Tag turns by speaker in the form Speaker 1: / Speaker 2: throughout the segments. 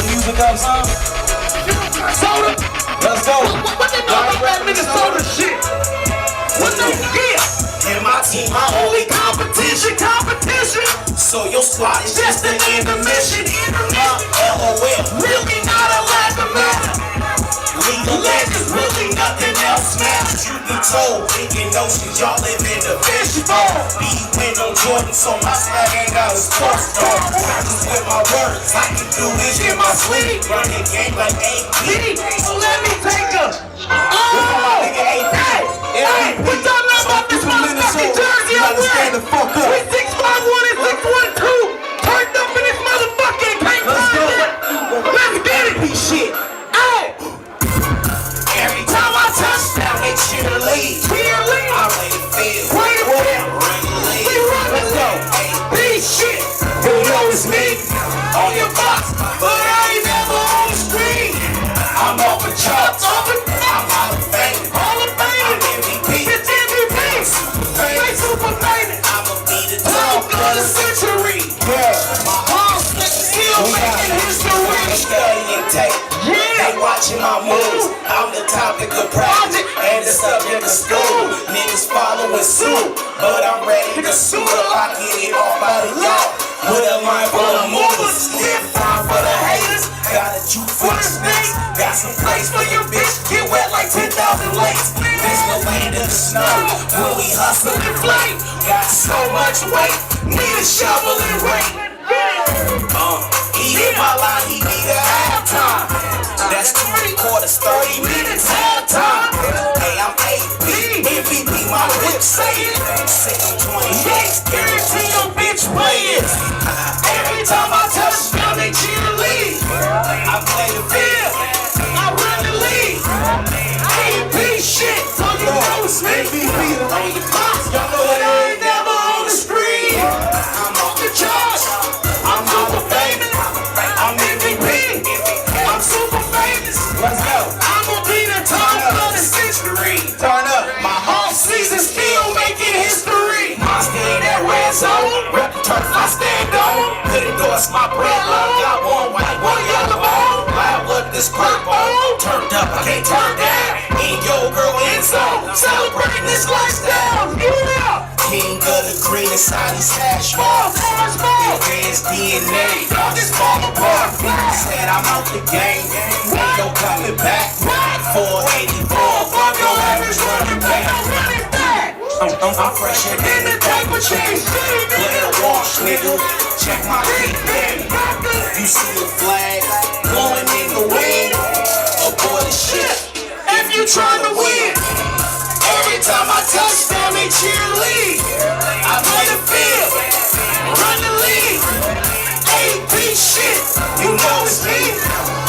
Speaker 1: Music up, son.
Speaker 2: Soda.
Speaker 1: Let's go.
Speaker 2: What they know about that Minnesota shit? What the hell?
Speaker 3: And my team, my only competition. So your squad is just an intermission. LOL, really not a lack of matter. League of Legends, really nothing else matters. You be told, thinking notions, y'all live in the fishbowl. Be win on Jordan, so my swag ain't got a sports dog. Practice with my words, I can do this in my sleep. Run the game like AP.
Speaker 2: So let me take a.
Speaker 3: Hey,
Speaker 2: we talking about this motherfucking jersey I'm wearing.
Speaker 1: The fuck up.
Speaker 2: We 651 and 612 turned up in this motherfucking paint. Let's get it.
Speaker 3: Shit.
Speaker 2: Hey.
Speaker 3: Every time I touch down, they cheerlead. I really feel.
Speaker 2: Let's go.
Speaker 3: Hey, shit. You know it's me on your box, but I ain't never on the screen. I'm off the charts, I'm Hall of Fame. I'm MVP.
Speaker 2: It's MVP. They super famous.
Speaker 3: I'ma be the dog of the century. My arms still making history. Studying tape. They watching my moves. I'm the topic of project and the subject of school. Niggas following suit, but I'm ready to suit up. I get it off by the y'all. With a line full of movers. Stiff time for the haters. Got a juke for the snakes. Got some place for your bitch. Get wet like 10,000 lakes. This the land of the snow. When we hustle and flame. Got so much weight. Need a shovel and rain. He hit my line, he need a halftime. That's 3 quarters, 30 minutes, halftime. Hey, I'm AP, MVP, my whip say it. 628, guarantee your bitch play it. Every time I touch down, they cheerlead. I play the field, I run the league. AP shit, so you know it's me. On your box, y'all know that I ain't never on the screen. I'm off the charts, I'm Hall of Fame. I'm MVP, I'm super famous.
Speaker 1: Let's go.
Speaker 3: I'ma be the top of the century.
Speaker 1: Turn up.
Speaker 3: My off season still making history. I stay in that red zone, rep the turf I stand on. Could endorse my bread low. Got one white, one yellow bone. Loud with this purple. Turned up, I can't turn down. In your girl end zone, celebrating this lifestyle. Yeah. King of the green inside his hash ball. His DNA, just fall apart. Said I'm out the game, ain't no coming back. 484, fuck your average running back. I'm fresher than the paper chase. Blair Walsh, nigga, check my feet, baby. You see the flag blowing in the wind? Aboard the ship if you trying to win. Every time I touch down, they cheerlead. I play the field, run the league. AP shit, you know it's me.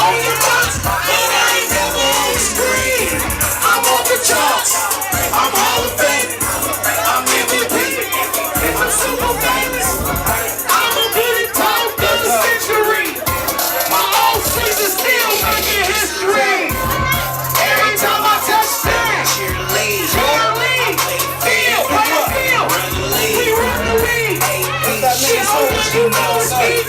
Speaker 3: On your box, but I ain't never on the screen. I'm off the charts, I'm Hall of Fame. I'm MVP, I'm super famous. I'ma be the top of the century. My old season still making history. Every time I touch down, cheerlead. You know it's me,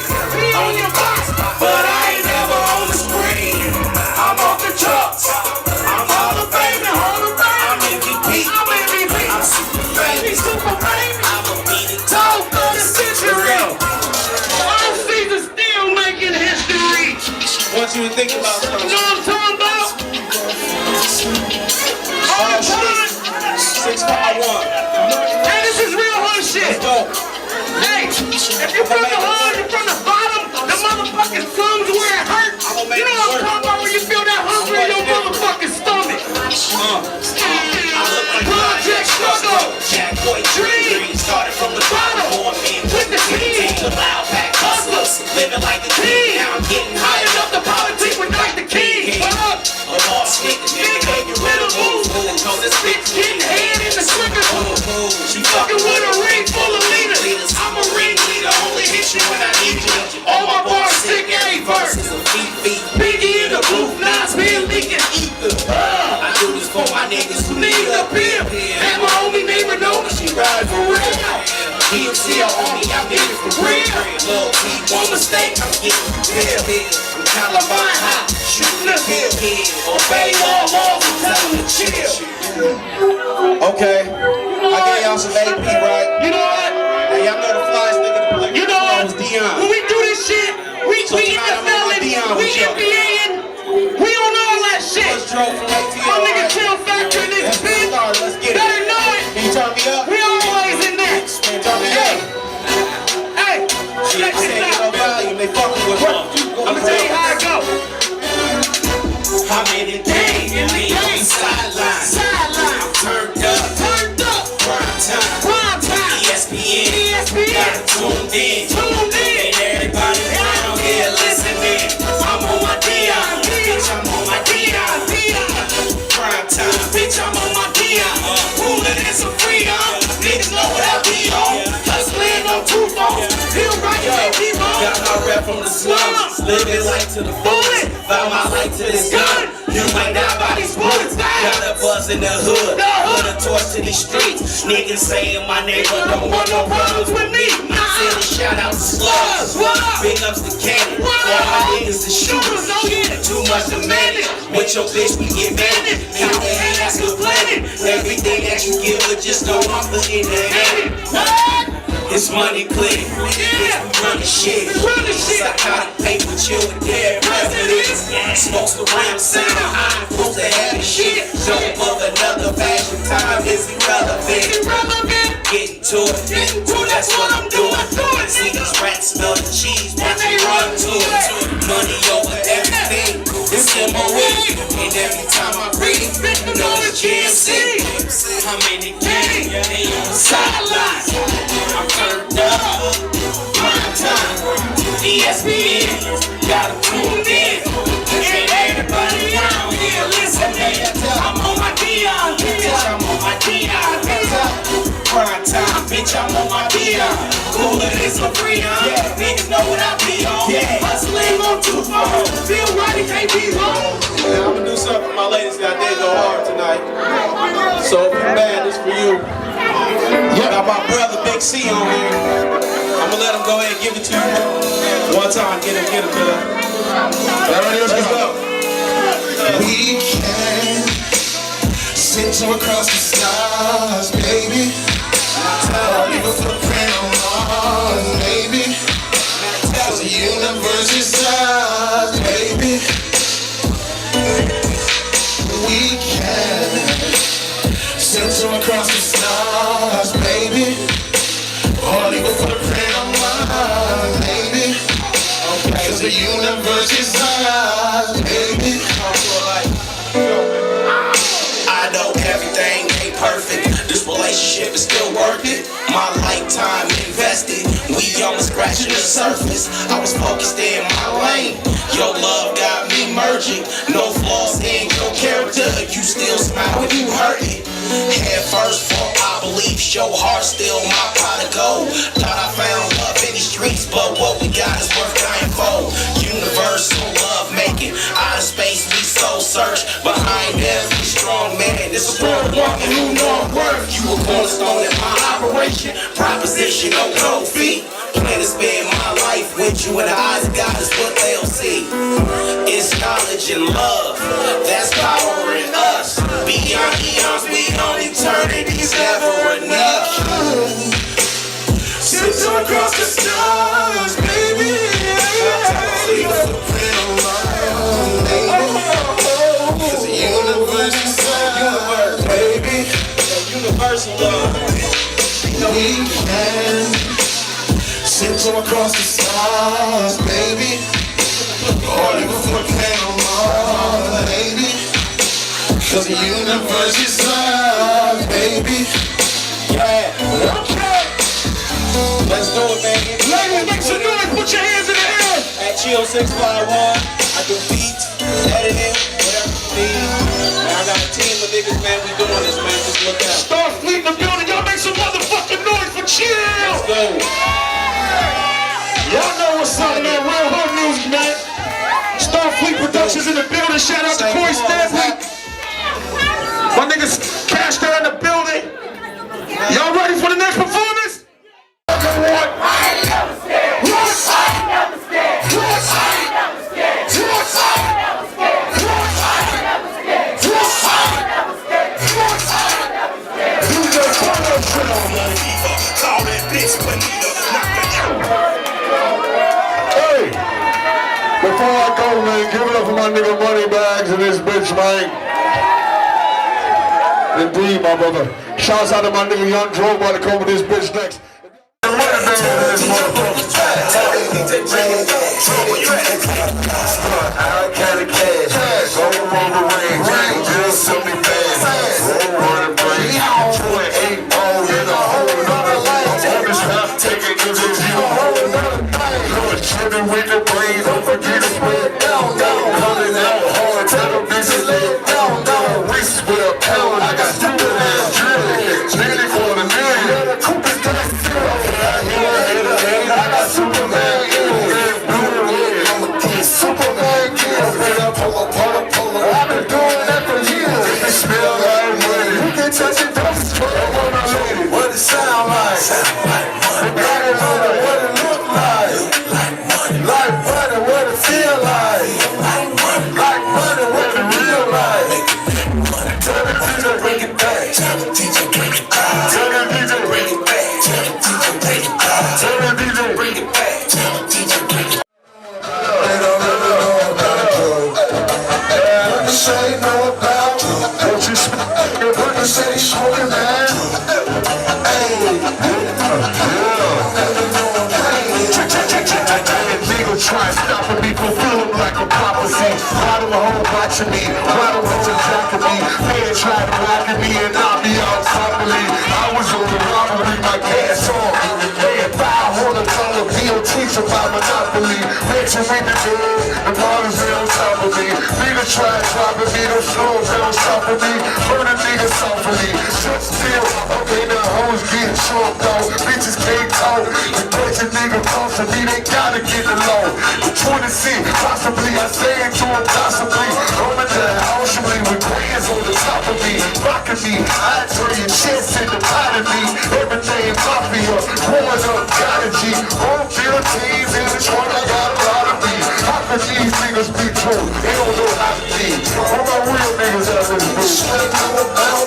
Speaker 3: on your box, but I ain't never on the screen. I'm off the charts, I'm Hall of Fame, I'm MVP, I'm super famous, I'ma be the top of the century.
Speaker 2: Our season still making history.
Speaker 1: Want you to think about
Speaker 2: You
Speaker 1: something.
Speaker 2: know what I'm talking about? All the time.
Speaker 1: 651.
Speaker 2: Hey, this is real hood shit.
Speaker 1: Let's go.
Speaker 2: Hey, if you're from the hood, you're from the bottom, the motherfucking slums where it hurts. You know what I'm talking about when you feel that hunger in your motherfucking stomach. Project struggle.
Speaker 3: Jack Boy dream started from the bottom. Born men with the team. The loud pack hustlers living like the king. Now I'm getting high enough to politics with like the king. What up? A boss nigga, gave you little moves. Know this bitch getting head in the slicker. She fucking with a ring full of leaders. I'm a ring leader, only hit you when I need you. All my bars sick every verse. Biggie in the booth, Nas been leaking ether. I do this for my niggas who need a pimp. And my homie neighbor know that she ride for real. DMC, homie, I'm niggas for real. low key, one mistake, I'm getting killed. I'm Columbine high, shooting a hill. Obey all laws and tell them to chill.
Speaker 1: Okay. I gave y'all some AP, right?
Speaker 2: You know what?
Speaker 1: Hey, y'all know the flyest nigga to play.
Speaker 2: You know what?
Speaker 1: Was Dion.
Speaker 2: When we do this shit, we NFLing, we NBAing, we on all that shit.
Speaker 1: First Dro from ATL.
Speaker 2: My nigga Chill Factor in this bitch.
Speaker 1: Let's get it.
Speaker 2: Better know it.
Speaker 1: Can you turn me up?
Speaker 2: We always in there.
Speaker 1: Turn me up.
Speaker 2: Hey, check
Speaker 1: Say
Speaker 2: this
Speaker 1: no
Speaker 2: out.
Speaker 1: volume, they fucking with me.
Speaker 2: I'm gonna tell you how it go.
Speaker 3: I'm in the game, in the game. Sideline. I'm turned up. Prime time. ESPN. Got it tuned in. And everybody around here listening. I'm on my Dion. Bitch, I'm on my Dion. Prime time. Bitch, I'm on my Dion. Cooler than some freedom. Niggas know what I be on. Hustling on 2 phones. Feel right, baby, got my rep from the slums. Living life to the fullest. Found my life to this gun. You might die by these bullets. Got a buzz in the hood. Put a torch to these streets. Niggas saying my neighbor don't want no problems with me. Send a shout out to slugs. Big ups to Cannon. All my niggas is shooters. Too much demanded. With your bitch we get banded. Everything that's good planning. Everything that you give her just don't want the in the hand. It's money clear. Yeah. Run the shit. Psychotic paper chill with dead presidents. Smokes the ram sound. I'm supposed to have this shit. Show up another fashion time is irrelevant. Getting to it. That's what I'm doing. See these rats smell the cheese. Watch they run to it. Money over everything. It's in my way. And every time I breathe, you know it's GNC. I'm in the game. They on the sidelines. I'm turned up. Prime time. ESPN. Got 'em tuned in. And everybody around here listening. I'm on my Dion. Bitch, I'm on my Dion. Prime time. Bitch, I'm on my Dion. Cooler than some freedom. Niggas know what I be on. Hustling on 2 phones. Feel right, it can't be wrong.
Speaker 1: Yeah, I'm gonna do something for my ladies that did go hard tonight. So if you're mad, this for you. Got my brother Big C on here. I'm gonna let him go ahead and give it to you one time. Get him to that. Let's go.
Speaker 4: We can sit to across the stars, baby. Leave a footprint on Mars, baby. Cause the universe is ours, baby. We can sit to across the stars, baby. Or leave a footprint on Mars, baby. Cause the universe is ours, baby.
Speaker 3: I know everything ain't perfect. This relationship is still worth it. My lifetime invested. We only scratching the surface. I was focused in my lane. Your love got me merging. No flaws in your character. You still smile when you hurt it. Head first for I believe. Your heart still my pot of gold. Thought I found love in these streets, but what we got is worth dying for. Universal love making. Outer space we soul search. Behind every strong man, this is one woman who know I'm worth. You a cornerstone in my operation. Proposition on cold feet. Plan to spend my life with you, and the eyes of God is what they'll see. It's knowledge and love that's powering us. Beyond eons, beyond eternity's never enough.
Speaker 4: Sit across the stars, baby. Leave a footprint on Mars, baby. Cause the universe is ours, baby.
Speaker 1: Universal love.
Speaker 4: We can sit across the stars, baby. Or leave a footprint on Mars, baby. Cause the universe is ours, baby.
Speaker 1: Yeah.
Speaker 2: Okay.
Speaker 1: Let's do it, man.
Speaker 2: Ladies, make some noise. Put your hands in the air.
Speaker 1: At Chill 651, I do beats, editing, whatever you need. Man, I got a team of niggas, man. We doing this, man. Just look out.
Speaker 2: Starfleet in the building. Y'all make some motherfucking noise for Chill.
Speaker 1: Let's go.
Speaker 2: Y'all know what's up, man. Real hood music, man. Starfleet Productions in the building. Shout out to Corey Stanley. My niggas Cash there in the building. Y'all ready for the next performance? What?
Speaker 5: before I go, man, give it up for my nigga Moneybags and this bitch, man. Indeed, my brother. Shouts out to my nigga Young Dro about to come with this bitch next. With the brain, don't forget to spread down, coming out hard, tell them bitches lay it down, wrist with a pound, I got stupid ass drill, nearly for the million, yeah, the coupe is got zero, I got Superman in, I'm a king, Superman kill, I've been doing that for years, it smell like money, you can touch it, don't destroy it, what it sound like, what it look like, like money, what it feel like. Like money, what it real like. Tell the DJ bring it back. Tell the DJ bring it back. Tell the DJ bring it back. Tell the DJ bring it back. Tell the DJ bring it back. Tell the DJ bring it back. What you say know about? What you say? What you say? Show me, man. Try stopping me, fulfill them like a prophecy. Why do a whole bunch of me? Why do a whole jack of me? Man try to rock at me and knock me out properly. I was on the robbery, my gas on. Paying $500 bill, teach about monopoly. Mention me the good, the models they on top of me. Nigga try dropping me, those slows they on top of me. Burn a nigga softly. Just still, okay, now hoes getting short though. Bitches can't talk. The bitch a nigga close to me, they gotta get the low. 26, possibly I say it to him possibly. I'm in the ocean with grands on the top of me, rocking me. I turn your chest in the pot of me. Everything mafia, pouring up, got a G. On 15s in the trunk, I got a lot of me. How can these niggas be true? They don't know how to be. All my real niggas out in this bitch.